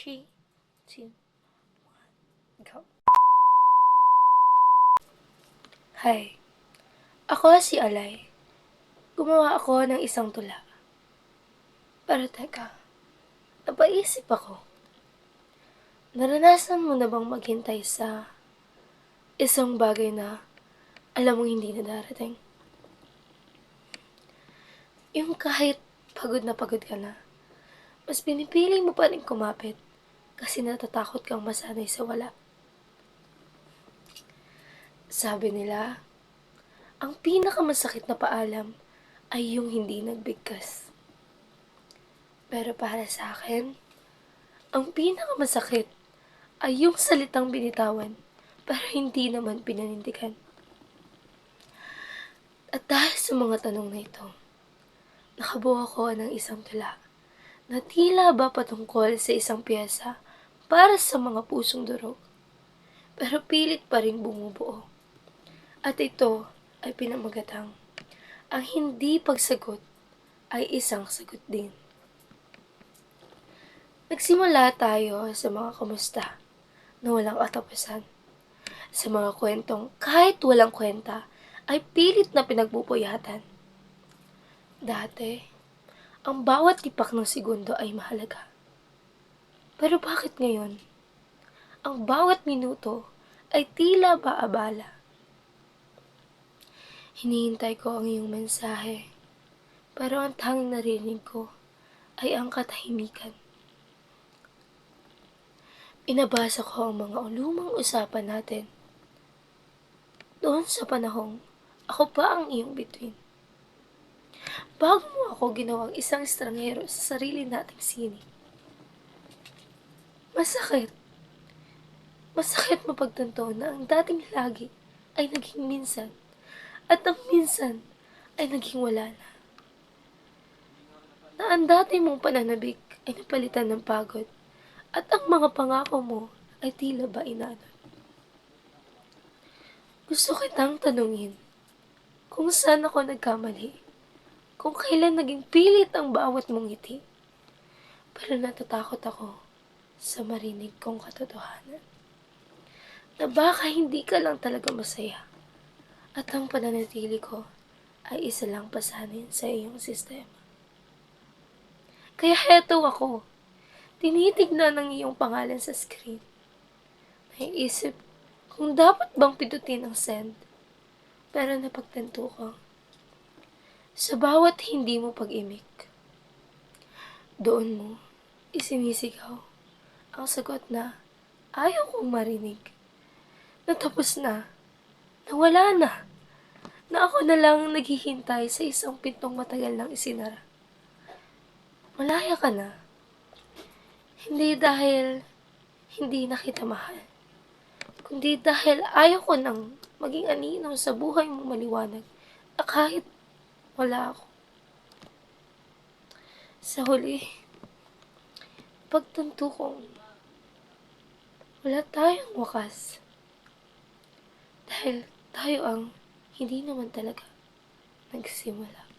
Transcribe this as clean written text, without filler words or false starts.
3, 2, go. Hi, ako si Alay. Gumawa ako ng isang tula. Pero teka, napaisip ako. Naranasan mo na bang maghintay sa isang bagay na alam mong hindi na darating? Yung kahit pagod ka na, mas pinipili mo pa rin kumapit kasi natatakot kang masanay sa wala. Sabi nila, ang pinakamasakit na paalam ay yung hindi nagbigkas. Pero para sa akin, ang pinakamasakit ay yung salitang binitawan pero hindi naman pinanindigan. At dahil sa mga tanong na ito, nakabuo ako ng isang tula na tila ba patungkol sa isang piyesa para sa mga pusong durog, pero pilit pa rin bumubuo. At ito ay pinamagatang, ang hindi pagsagot ay isang sagot din. Nagsimula tayo sa mga kamusta na walang katapusan. Sa mga kwentong kahit walang kwenta ay pilit na pinagbubuyatan. Dati, ang bawat tipak ng segundo ay mahalaga. Pero bakit ngayon, ang bawat minuto ay tila ba abala? Hinihintay ko ang iyong mensahe, pero ang tanging narinig ko ay ang katahimikan. Inabasa ko ang mga lumang usapan natin. Doon sa panahong ako pa ang iyong bituin. Bago mo ako ginawang isang estranghero sa sarili nating sining. Masakit. Masakit mapagtanto na ang dating lagi ay naging minsan. At ang minsan ay naging wala na. Na ang dati mong pananabik ay napalitan ng pagod. At ang mga pangako mo ay tila ba inanod. Gusto kitang tanungin kung saan ako nagkamali. Kung kailan naging pilit ang bawat mong ngiti. Pero natatakot ako sa marinig kong katotohanan. Na baka hindi ka lang talaga masaya. At ang pananatili ko ay isa lang pasanin sa iyong sistema. Kaya heto ako, tinitignan ang iyong pangalan sa screen. Naiisip kung dapat bang pindutin ang send. Pero napagtanto ko, sa bawat hindi mo pag-imik, doon mo isinisigaw ang sagot na ayaw kong marinig. Natapos na, nawala na, na ako na lang naghihintay sa isang pintong matagal nang isinara. Malaya ka na. Hindi dahil hindi na kita mahal, kundi dahil ayaw ko nang maging anino sa buhay mong maliwanag na kahit wala ako. Sa huli, pagtanto kong wala tayong wakas dahil tayo ang hindi naman talaga nagsimula.